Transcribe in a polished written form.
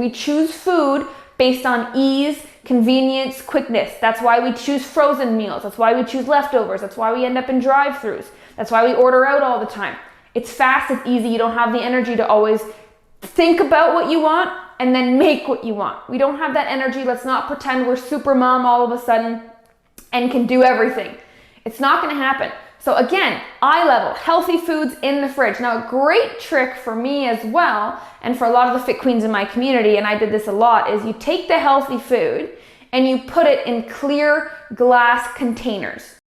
We choose food based on ease, convenience, quickness. That's why we choose frozen meals. That's why we choose leftovers. That's why we end up in drive-thrus. That's why we order out all the time. It's fast, it's easy. You don't have the energy to always think about what you want and then make what you want. We don't have that energy. Let's not pretend we're super mom all of a sudden and can do everything. It's not going to happen. So again, eye level, healthy foods in the fridge. Now, a great trick for me as well, and for a lot of the fit queens in my community, and I did this a lot, is you take the healthy food and you put it in clear glass containers.